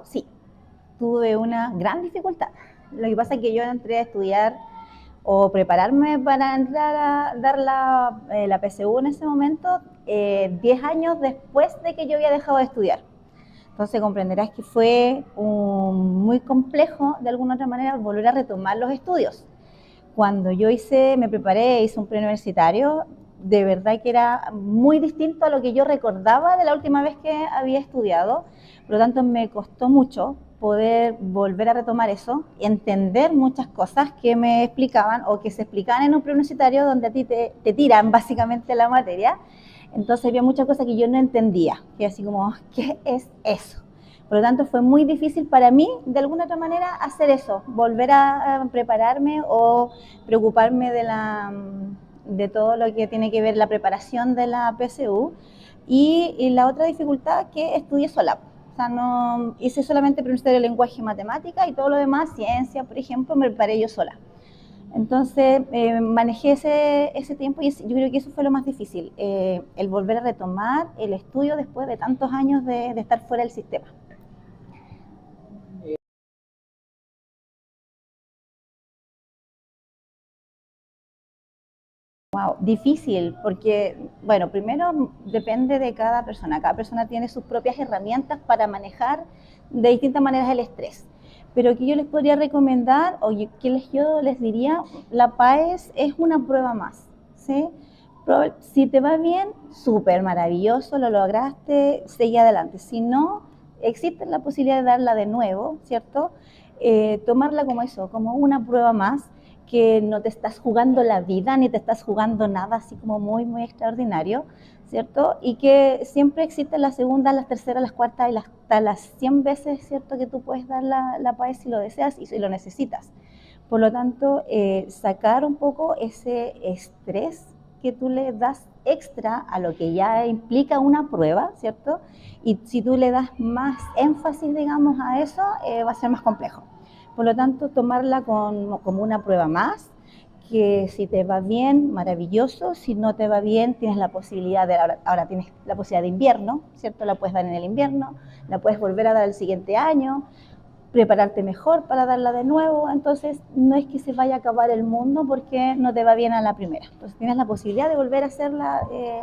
wow, sí, tuve una gran dificultad. Lo que pasa es que yo entré a estudiar o prepararme para entrar a dar la PSU en ese momento 10 años después de que yo había dejado de estudiar. Entonces comprenderás que fue muy complejo de alguna otra manera volver a retomar los estudios. Cuando yo me preparé, hice un preuniversitario, de verdad que era muy distinto a lo que yo recordaba de la última vez que había estudiado, por lo tanto me costó mucho poder volver a retomar eso, entender muchas cosas que me explicaban o que se explicaban en un preuniversitario donde a ti te tiran básicamente la materia. Entonces había muchas cosas que yo no entendía, que así como, ¿qué es eso? Por lo tanto, fue muy difícil para mí, de alguna otra manera, hacer eso, volver a prepararme o preocuparme de todo lo que tiene que ver la preparación de la PSU. Y la otra dificultad, que estudié sola. O sea, no hice solamente preuniversitario de lenguaje y matemática, y todo lo demás, ciencia, por ejemplo, me preparé yo sola. Entonces manejé ese tiempo, y yo creo que eso fue lo más difícil, el volver a retomar el estudio después de tantos años de estar fuera del sistema. Wow, difícil, porque, bueno, primero depende de cada persona tiene sus propias herramientas para manejar de distintas maneras el estrés. Pero que yo les podría recomendar, o que yo les diría, la PAES es una prueba más, ¿sí? Si te va bien, súper maravilloso, lo lograste, seguí adelante. Si no, existe la posibilidad de darla de nuevo, ¿cierto? Tomarla como eso, como una prueba más, que no te estás jugando la vida ni te estás jugando nada así como muy, muy extraordinario, ¿cierto? Y que siempre existe la segunda, las terceras, las cuartas y hasta las 100 veces, ¿cierto? Que tú puedes dar la PAES si lo deseas y si lo necesitas. Por lo tanto, sacar un poco ese estrés que tú le das extra a lo que ya implica una prueba, ¿cierto? Y si tú le das más énfasis, digamos, a eso, va a ser más complejo. Por lo tanto, tomarla como una prueba más, que si te va bien, maravilloso, si no te va bien, tienes la posibilidad ahora tienes la posibilidad de invierno, ¿cierto? La puedes dar en el invierno, la puedes volver a dar el siguiente año, prepararte mejor para darla de nuevo. Entonces no es que se vaya a acabar el mundo porque no te va bien a la primera. Entonces tienes la posibilidad de volver a hacerla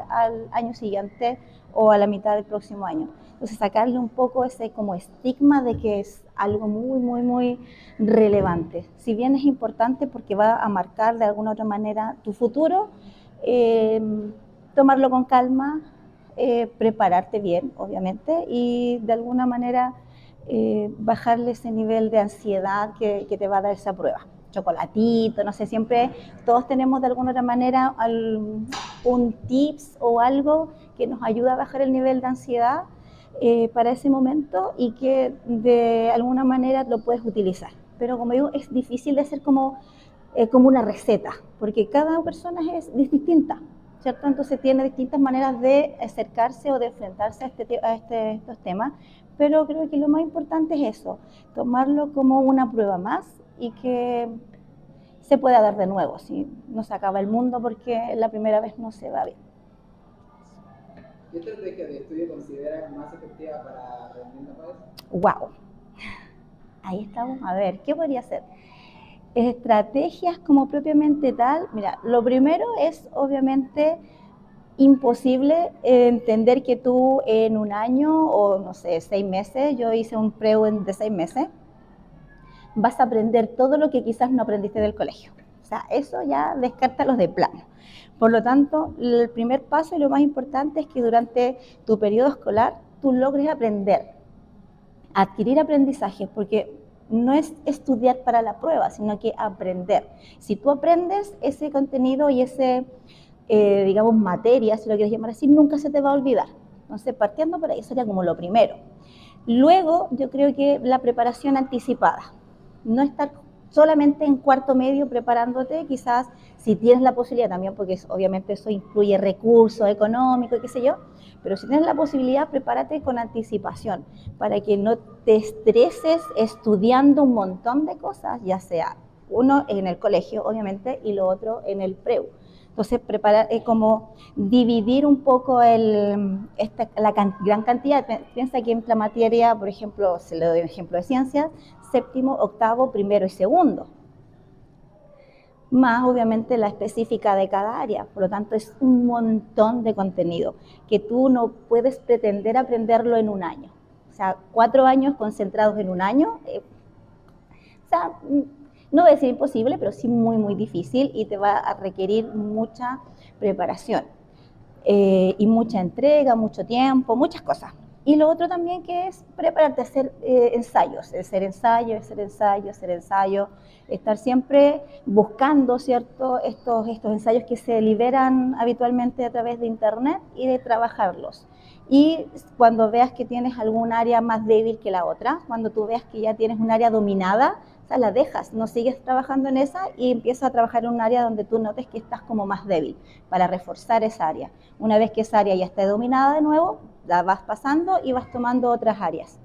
al año siguiente o a la mitad del próximo año. Entonces sacarle un poco ese como estigma de que es algo muy, muy, muy relevante. Si bien es importante porque va a marcar de alguna u otra manera tu futuro, eh, tomarlo con calma, prepararte bien, obviamente, y de alguna manera bajarle ese nivel de ansiedad que te va a dar esa prueba. Chocolatito, no sé, siempre todos tenemos de alguna otra manera un tips o algo que nos ayuda a bajar el nivel de ansiedad para ese momento, y que de alguna manera lo puedes utilizar. Pero como digo, es difícil de hacer como una receta, porque cada persona es distinta, ¿cierto? Entonces tiene distintas maneras de acercarse o de enfrentarse a estos temas, pero creo que lo más importante es eso, tomarlo como una prueba más, y que se pueda dar de nuevo, si no se acaba el mundo porque la primera vez no se va bien. ¿Qué estrategia de estudio consideras más efectiva para rendir la PAES? ¡Wow! Ahí estamos. A ver, ¿qué podría ser? Estrategias como propiamente tal, mira, lo primero es obviamente imposible entender que tú en un año o no sé, 6 meses, yo hice un preu de 6 meses, vas a aprender todo lo que quizás no aprendiste del colegio. O sea, eso ya descártalos de plano. Por lo tanto, el primer paso y lo más importante es que durante tu periodo escolar tú logres aprender, adquirir aprendizajes, porque no es estudiar para la prueba, sino que aprender. Si tú aprendes ese contenido y ese, digamos, materia, si lo quieres llamar así, nunca se te va a olvidar. Entonces, partiendo por ahí, sería como lo primero. Luego, yo creo que la preparación anticipada. No estar solamente en cuarto medio preparándote, quizás si tienes la posibilidad también, porque obviamente eso incluye recursos económicos, qué sé yo, pero si tienes la posibilidad, prepárate con anticipación para que no te estreses estudiando un montón de cosas, ya sea uno en el colegio, obviamente, y lo otro en el preu. Entonces, preparar, como dividir un poco gran cantidad. Piensa que en la materia, por ejemplo, se le doy un ejemplo de ciencias, séptimo, octavo, primero y segundo. Más obviamente la específica de cada área. Por lo tanto, es un montón de contenido que tú no puedes pretender aprenderlo en un año. O sea, 4 años concentrados en un año, o sea, no voy a decir imposible, pero sí muy, muy difícil y te va a requerir mucha preparación y mucha entrega, mucho tiempo, muchas cosas. Y lo otro también que es prepararte a hacer ensayos, hacer ensayo, estar siempre buscando, ¿cierto?, estos ensayos que se liberan habitualmente a través de internet y de trabajarlos. Y cuando veas que tienes algún área más débil que la otra, cuando tú veas que ya tienes un área dominada, o sea, la dejas, no sigues trabajando en esa y empiezas a trabajar en un área donde tú notes que estás como más débil para reforzar esa área. Una vez que esa área ya esté dominada de nuevo, la vas pasando y vas tomando otras áreas.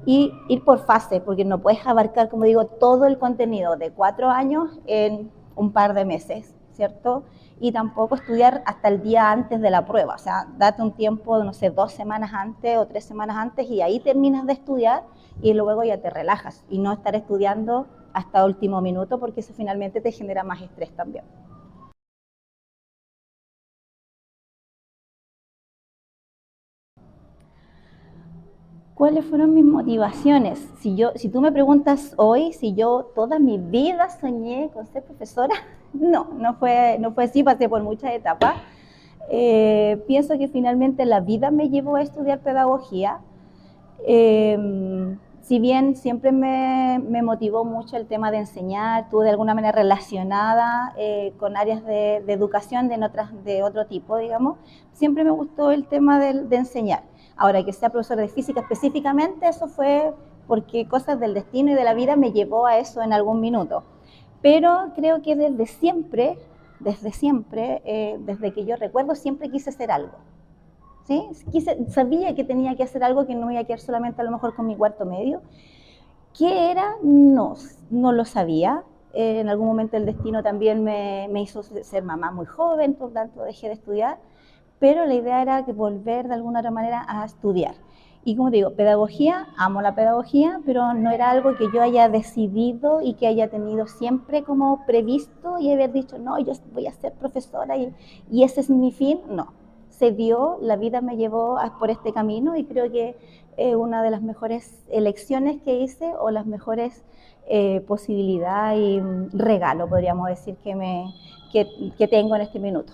Y ir por fase, porque no puedes abarcar, como digo, todo el contenido de 4 años en un par de meses, ¿cierto? Y tampoco estudiar hasta el día antes de la prueba, o sea, date un tiempo, no sé, 2 semanas antes o 3 semanas antes y ahí terminas de estudiar y luego ya te relajas y no estar estudiando hasta último minuto porque eso finalmente te genera más estrés también. ¿Cuáles fueron mis motivaciones? Si tú me preguntas hoy si yo toda mi vida soñé con ser profesora, no fue así, pasé por muchas etapas. Pienso que finalmente la vida me llevó a estudiar pedagogía. Si bien siempre me motivó mucho el tema de enseñar, estuve de alguna manera relacionada con áreas de educación de otro tipo, digamos, siempre me gustó el tema de enseñar. Ahora, que sea profesora de física específicamente, eso fue porque cosas del destino y de la vida me llevó a eso en algún minuto. Pero creo que desde siempre, desde que yo recuerdo, siempre quise hacer algo. ¿Sí? Sabía que tenía que hacer algo, que no iba a quedar solamente a lo mejor con mi cuarto medio. ¿Qué era? No lo sabía. En algún momento el destino también me hizo ser mamá muy joven, por tanto dejé de estudiar, pero la idea era que volver de alguna otra manera a estudiar. Y como digo, pedagogía, amo la pedagogía, pero no era algo que yo haya decidido y que haya tenido siempre como previsto y haber dicho, no, yo voy a ser profesora y ese es mi fin. No, se dio, la vida me llevó por este camino y creo que una de las mejores elecciones que hice o las mejores posibilidades y regalo, podríamos decir, que tengo en este minuto.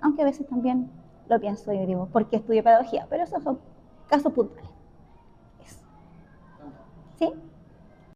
Aunque a veces también lo pienso y digo, ¿por qué estudio pedagogía? Pero esos son casos puntuales. Eso. ¿Sí?